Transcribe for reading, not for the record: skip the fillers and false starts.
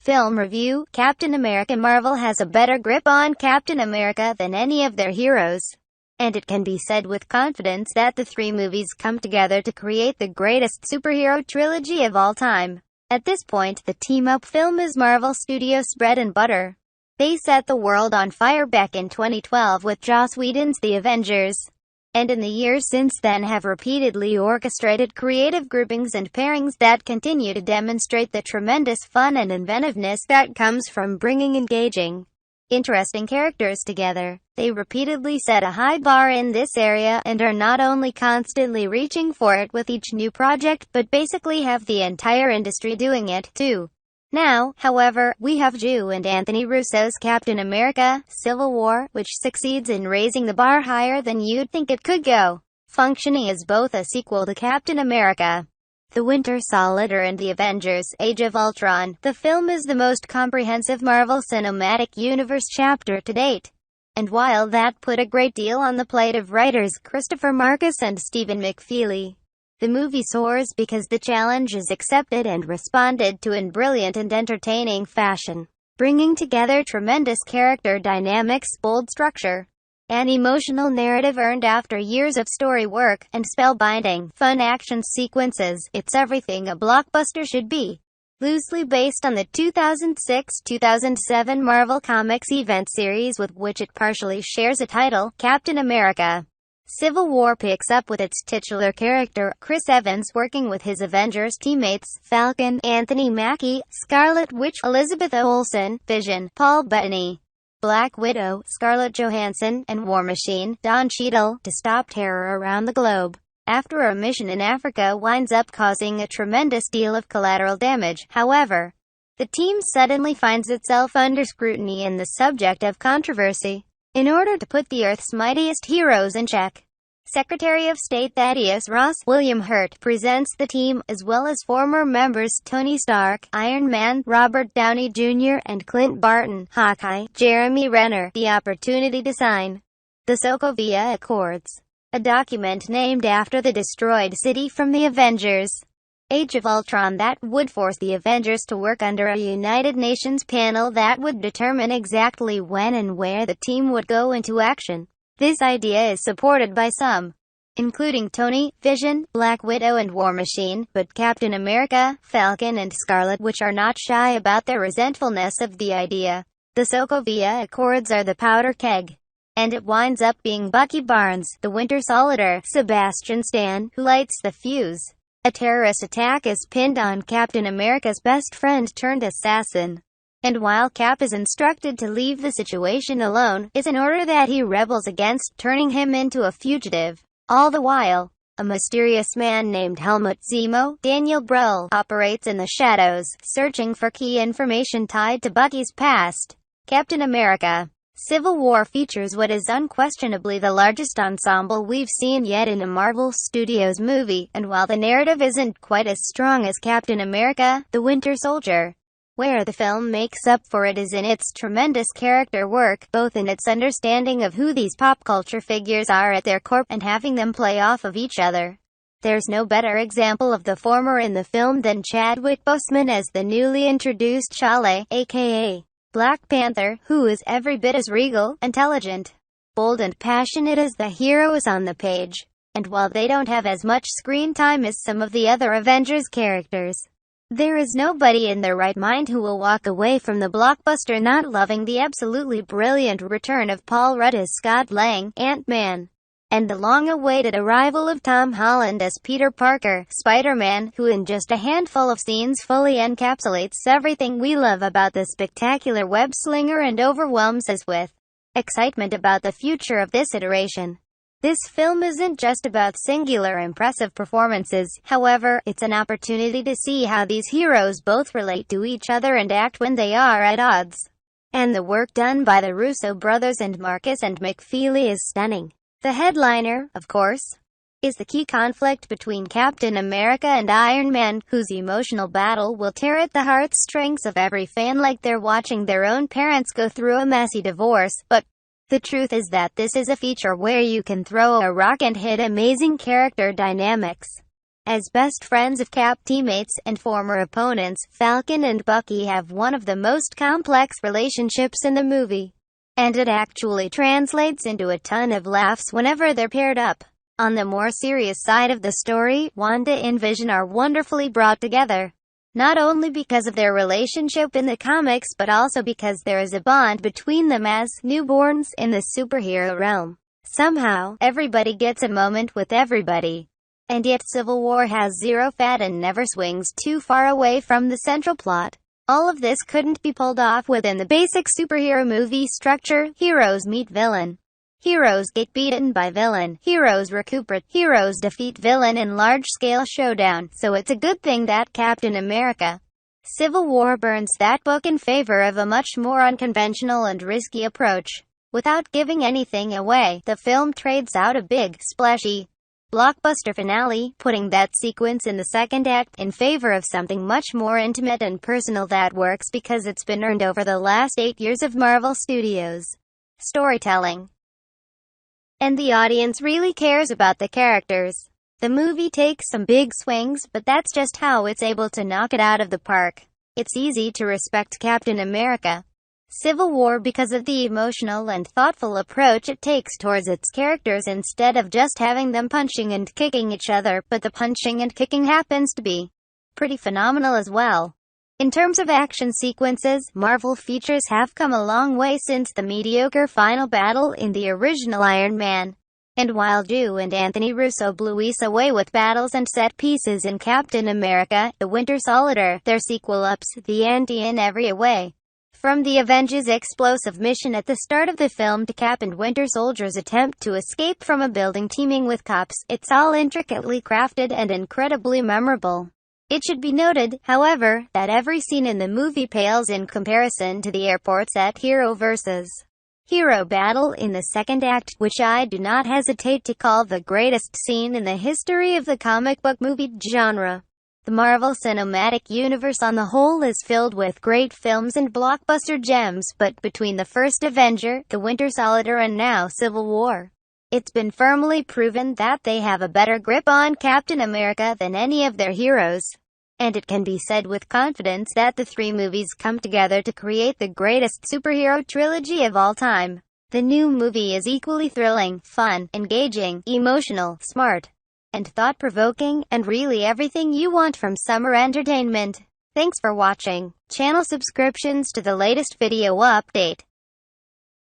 Film review: Captain America. Marvel has a better grip on Captain America than any of their heroes. And it can be said with confidence that the three movies come together to create the greatest superhero trilogy of all time. At this point, the team-up film is Marvel Studios' bread and butter. They set the world on fire back in 2012 with Joss Whedon's The Avengers, and in the years since then have repeatedly orchestrated creative groupings and pairings that continue to demonstrate the tremendous fun and inventiveness that comes from bringing engaging, interesting characters together. They repeatedly set a high bar in this area, and are not only constantly reaching for it with each new project, but basically have the entire industry doing it, too. Now, however, we have Drew and Anthony Russo's Captain America: Civil War, which succeeds in raising the bar higher than you'd think it could go, functioning as both a sequel to Captain America: The Winter Soldier and The Avengers: Age of Ultron. The film is the most comprehensive Marvel Cinematic Universe chapter to date. And while that put a great deal on the plate of writers Christopher Marcus and Stephen McFeely, the movie soars because the challenge is accepted and responded to in brilliant and entertaining fashion, bringing together tremendous character dynamics, bold structure, an emotional narrative earned after years of story work, and spellbinding, fun action sequences. It's everything a blockbuster should be. Loosely based on the 2006-2007 Marvel Comics event series with which it partially shares a title, Captain America: Civil War picks up with its titular character, Chris Evans, working with his Avengers teammates, Falcon, Anthony Mackie, Scarlet Witch, Elizabeth Olsen, Vision, Paul Bettany, Black Widow, Scarlett Johansson, and War Machine, Don Cheadle, to stop terror around the globe. After a mission in Africa winds up causing a tremendous deal of collateral damage, however, the team suddenly finds itself under scrutiny and the subject of controversy. In order to put the Earth's mightiest heroes in check, Secretary of State Thaddeus Ross, William Hurt, presents the team, as well as former members Tony Stark, Iron Man, Robert Downey Jr., and Clint Barton, Hawkeye, Jeremy Renner, the opportunity to sign the Sokovia Accords, a document named after the destroyed city from the Avengers: Age of Ultron that would force the Avengers to work under a United Nations panel that would determine exactly when and where the team would go into action. This idea is supported by some, including Tony, Vision, Black Widow and War Machine, but Captain America, Falcon and Scarlet Witch are not shy about their resentfulness of the idea. The Sokovia Accords are the powder keg, and it winds up being Bucky Barnes, the Winter Soldier, Sebastian Stan, who lights the fuse. A terrorist attack is pinned on Captain America's best friend turned assassin. And while Cap is instructed to leave the situation alone, it's an order that he rebels against, turning him into a fugitive. All the while, a mysterious man named Helmut Zemo, Daniel Brühl, operates in the shadows, searching for key information tied to Bucky's past. Captain America: Civil War features what is unquestionably the largest ensemble we've seen yet in a Marvel Studios movie, and while the narrative isn't quite as strong as Captain America: The Winter Soldier, where the film makes up for it is in its tremendous character work, both in its understanding of who these pop culture figures are at their core, and having them play off of each other. There's no better example of the former in the film than Chadwick Boseman as the newly introduced T'Challa, aka Black Panther, who is every bit as regal, intelligent, bold and passionate as the heroes on the page. And while they don't have as much screen time as some of the other Avengers characters, there is nobody in their right mind who will walk away from the blockbuster not loving the absolutely brilliant return of Paul Rudd as Scott Lang, Ant-Man, and the long-awaited arrival of Tom Holland as Peter Parker, Spider-Man, who in just a handful of scenes fully encapsulates everything we love about the spectacular web-slinger and overwhelms us with excitement about the future of this iteration. This film isn't just about singular impressive performances, however, it's an opportunity to see how these heroes both relate to each other and act when they are at odds. And the work done by the Russo brothers and Marcus and McFeely is stunning. The headliner, of course, is the key conflict between Captain America and Iron Man, whose emotional battle will tear at the heartstrings of every fan like they're watching their own parents go through a messy divorce. But the truth is that this is a feature where you can throw a rock and hit amazing character dynamics. As best friends of Cap teammates and former opponents, Falcon and Bucky have one of the most complex relationships in the movie. And it actually translates into a ton of laughs whenever they're paired up. On the more serious side of the story, Wanda and Vision are wonderfully brought together. Not only because of their relationship in the comics but also because there is a bond between them as newborns in the superhero realm. Somehow, everybody gets a moment with everybody. And yet Civil War has zero fat and never swings too far away from the central plot. All of this couldn't be pulled off within the basic superhero movie structure. Heroes meet villain. Heroes get beaten by villain. Heroes recuperate. Heroes defeat villain in large-scale showdown. So it's a good thing that Captain America Civil War burns that book in favor of a much more unconventional and risky approach. Without giving anything away, the film trades out a big, splashy, blockbuster finale, putting that sequence in the second act in favor of something much more intimate and personal that works because it's been earned over the last 8 years of Marvel Studios storytelling. And the audience really cares about the characters. The movie takes some big swings, but that's just how it's able to knock it out of the park. It's easy to respect Captain America Civil War because of the emotional and thoughtful approach it takes towards its characters instead of just having them punching and kicking each other, but the punching and kicking happens to be pretty phenomenal as well. In terms of action sequences, Marvel features have come a long way since the mediocre final battle in the original Iron Man. And while Drew and Anthony Russo blew us away with battles and set pieces in Captain America: The Winter Soldier, their sequel ups the ante in every way. From the Avengers' explosive mission at the start of the film to Cap and Winter Soldier's attempt to escape from a building teeming with cops, it's all intricately crafted and incredibly memorable. It should be noted, however, that every scene in the movie pales in comparison to the airport set hero versus hero battle in the second act, which I do not hesitate to call the greatest scene in the history of the comic book movie genre. The Marvel Cinematic Universe on the whole is filled with great films and blockbuster gems, but between the first Avenger, The Winter Soldier, and now Civil War, it's been firmly proven that they have a better grip on Captain America than any of their heroes. And it can be said with confidence that the three movies come together to create the greatest superhero trilogy of all time. The new movie is equally thrilling, fun, engaging, emotional, smart, and thought-provoking, and really everything you want from summer entertainment. Thanks for watching. Channel subscriptions to the latest video update.